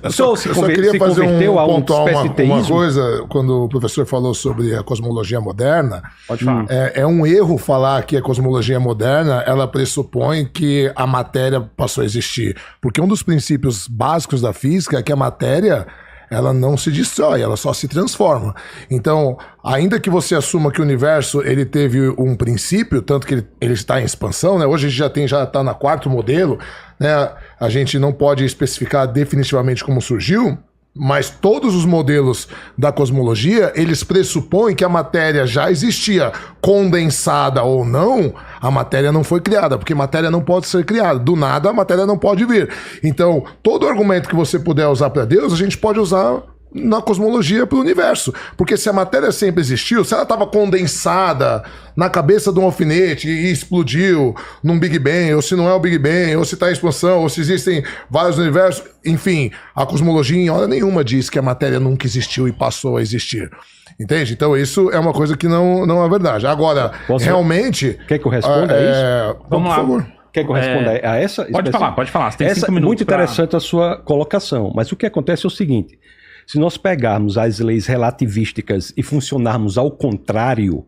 Eu só queria fazer uma coisa, quando o professor falou sobre a cosmologia moderna. Pode falar. É um erro falar que a cosmologia moderna, ela pressupõe que a matéria passou a existir. Porque um dos princípios básicos da física é que a matéria, ela não se destrói, ela só se transforma. Então, ainda que você assuma que o universo ele teve um princípio, tanto que ele está em expansão, né? Hoje a gente já está na quarto modelo, né? A gente não pode especificar definitivamente como surgiu, mas todos os modelos da cosmologia, eles pressupõem que a matéria já existia, condensada ou não, a matéria não foi criada, porque matéria não pode ser criada. Do nada, a matéria não pode vir. Então, todo argumento que você puder usar para Deus, a gente pode usar na cosmologia para o universo. Porque se a matéria sempre existiu, se ela estava condensada na cabeça de um alfinete e explodiu num Big Bang, ou se não é o Big Bang, ou se está em expansão, ou se existem vários universos, enfim, a cosmologia em hora nenhuma diz que a matéria nunca existiu e passou a existir. Entende? Então isso é uma coisa que não é verdade. Agora, realmente... Quer que eu responda a isso? Vamos lá. Por favor. Quer que eu responda a essa? Pode falar. Você tem 5 minutos. Muito interessante a sua colocação, mas o que acontece é o seguinte: se nós pegarmos as leis relativísticas e funcionarmos ao contrário,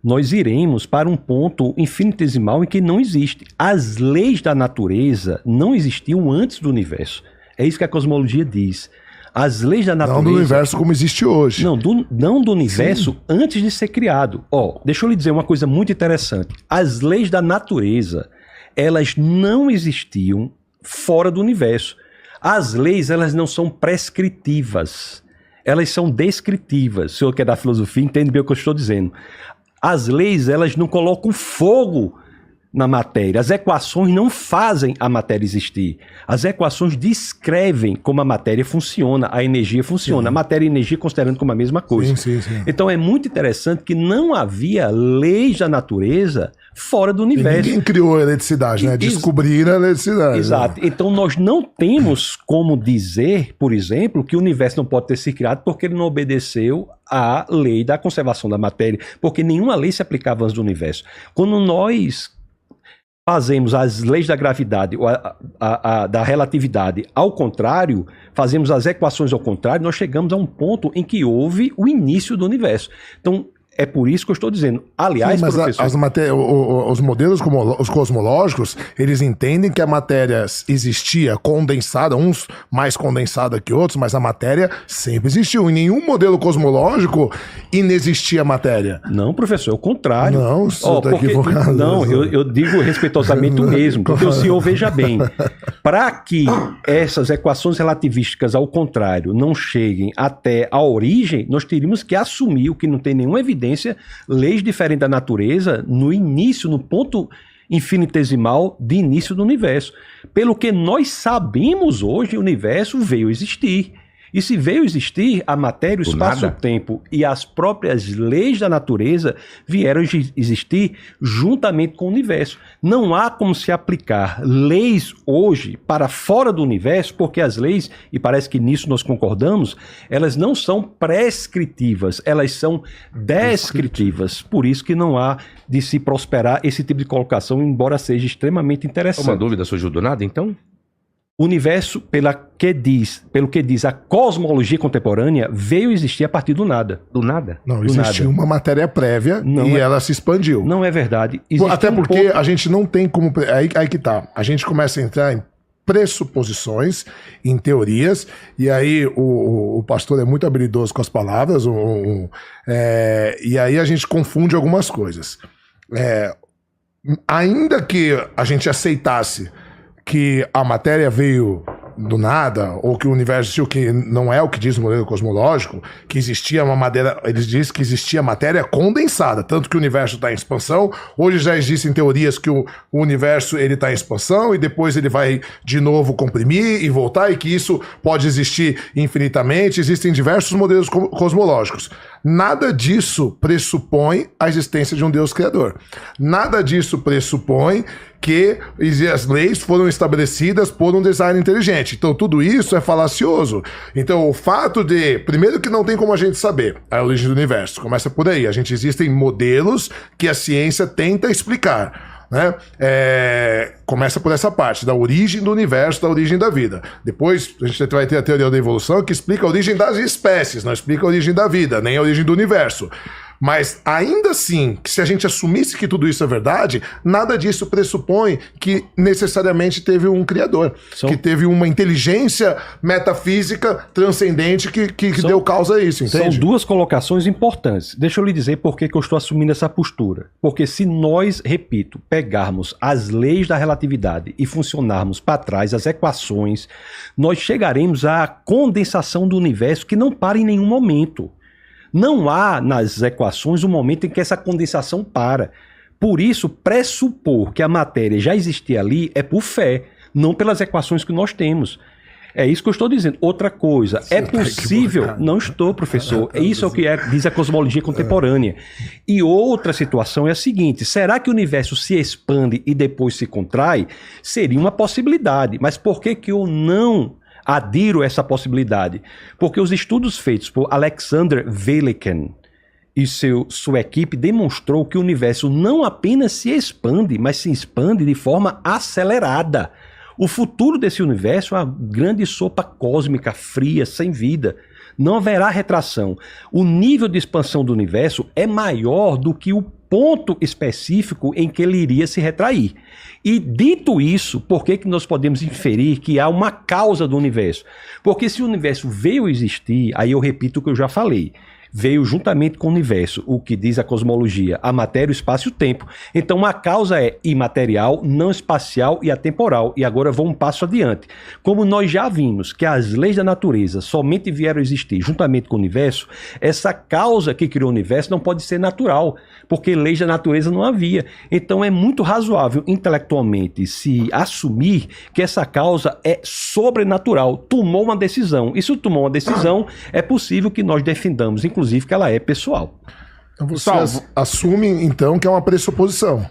nós iremos para um ponto infinitesimal em que não existe. As leis da natureza não existiam antes do universo. É isso que a cosmologia diz. As leis da natureza... Não do universo como existe hoje. Não do universo. Sim. Antes de ser criado. Deixa eu lhe dizer uma coisa muito interessante. As leis da natureza, elas não existiam fora do universo. As leis, elas não são prescritivas, elas são descritivas. O senhor que é da filosofia entende bem o que eu estou dizendo. As leis, elas não colocam fogo na matéria. As equações não fazem a matéria existir. As equações descrevem como a matéria funciona, a energia funciona. Sim. A matéria e a energia considerando como a mesma coisa. Sim. Então é muito interessante que não havia leis da natureza fora do universo. E ninguém criou a eletricidade, né? Descobriram a eletricidade. Exato. Né? Então nós não temos como dizer, por exemplo, que o universo não pode ter sido criado porque ele não obedeceu à lei da conservação da matéria, porque nenhuma lei se aplicava antes do universo. Quando nós fazemos as leis da gravidade, da relatividade ao contrário, fazemos as equações ao contrário, nós chegamos a um ponto em que houve o início do universo. Então, é por isso que eu estou dizendo. Aliás, mas professor... os modelos os cosmológicos, eles entendem que a matéria existia condensada, uns mais condensada que outros, mas a matéria sempre existiu. Em nenhum modelo cosmológico inexistia matéria. Não, professor, é o contrário. Não, o senhor está equivocado. Não, eu digo respeitosamente o mesmo, porque o senhor veja bem, para que essas equações relativísticas ao contrário não cheguem até a origem, nós teríamos que assumir o que não tem nenhuma evidência, leis diferentes da natureza no início, no ponto infinitesimal de início do universo. Pelo que nós sabemos hoje, o universo veio existir. E se veio existir, a matéria, o espaço-tempo e as próprias leis da natureza vieram existir juntamente com o universo. Não há como se aplicar leis hoje para fora do universo, porque as leis, e parece que nisso nós concordamos, elas não são prescritivas, elas são descritivas. Por isso que não há de se prosperar esse tipo de colocação, embora seja extremamente interessante. Uma dúvida surgiu do nada, então? O universo, pelo que diz a cosmologia contemporânea, veio existir a partir do nada. Do nada? Não, existiu uma matéria prévia ela se expandiu. Não é verdade. Até porque a gente não tem como... Aí que tá. A gente começa a entrar em pressuposições, em teorias, e aí o pastor é muito habilidoso com as palavras, e aí a gente confunde algumas coisas. Ainda que a gente aceitasse que a matéria veio do nada, ou que o universo existiu, que não é o que diz o modelo cosmológico, que existia uma matéria, eles dizem que existia matéria condensada, tanto que o universo está em expansão. Hoje já existem teorias que o universo ele está em expansão e depois ele vai de novo comprimir e voltar, e que isso pode existir infinitamente. Existem diversos modelos cosmológicos. Nada disso pressupõe a existência de um Deus criador. Nada disso pressupõe que as leis foram estabelecidas por um design inteligente. Então tudo isso é falacioso. Então o fato de... Primeiro que não tem como a gente saber a origem do universo. Começa por aí. Existem modelos que a ciência tenta explicar. né? Começa por essa parte, da origem do universo, da origem da vida. Depois a gente vai ter a teoria da evolução que explica a origem das espécies, não explica a origem da vida, nem a origem do universo. Mas ainda assim, que se a gente assumisse que tudo isso é verdade, nada disso pressupõe que necessariamente teve um criador, que teve uma inteligência metafísica transcendente que deu causa a isso, entende? São duas colocações importantes. Deixa eu lhe dizer por que eu estou assumindo essa postura. Porque se nós, repito, pegarmos as leis da relatividade e funcionarmos para trás, as equações, nós chegaremos à condensação do universo que não para em nenhum momento. Não há nas equações um momento em que essa condensação para. Por isso, pressupor que a matéria já existia ali é por fé, não pelas equações que nós temos. É isso que eu estou dizendo. Outra coisa, é possível... Não estou, professor. Isso é o que diz a cosmologia contemporânea. E outra situação é a seguinte, será que o universo se expande e depois se contrai? Seria uma possibilidade. Mas por que eu não adiro essa possibilidade? Porque os estudos feitos por Alexander Velikan e sua equipe demonstrou que o universo não apenas se expande, mas se expande de forma acelerada. O futuro desse universo é uma grande sopa cósmica, fria, sem vida. Não haverá retração. O nível de expansão do universo é maior do que o ponto específico em que ele iria se retrair. E dito isso, por que nós podemos inferir que há uma causa do universo? Porque se o universo veio existir, aí eu repito o que eu já falei, veio juntamente com o universo, o que diz a cosmologia, a matéria, o espaço e o tempo. Então a causa é imaterial, não espacial e atemporal. E agora vou um passo adiante. Como nós já vimos que as leis da natureza somente vieram a existir juntamente com o universo, essa causa que criou o universo não pode ser natural, porque leis da natureza não havia. Então é muito razoável intelectualmente se assumir que essa causa é sobrenatural, tomou uma decisão. E se tomou uma decisão, é possível que nós defendamos, inclusive, que ela é pessoal. Então você assume, então, que é uma pressuposição.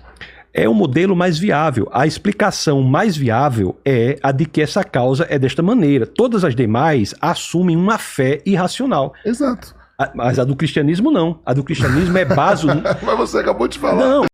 É o modelo mais viável. A explicação mais viável é a de que essa causa é desta maneira. Todas as demais assumem uma fé irracional. Exato. Mas a do cristianismo não. A do cristianismo é base... Mas você acabou de falar. Não.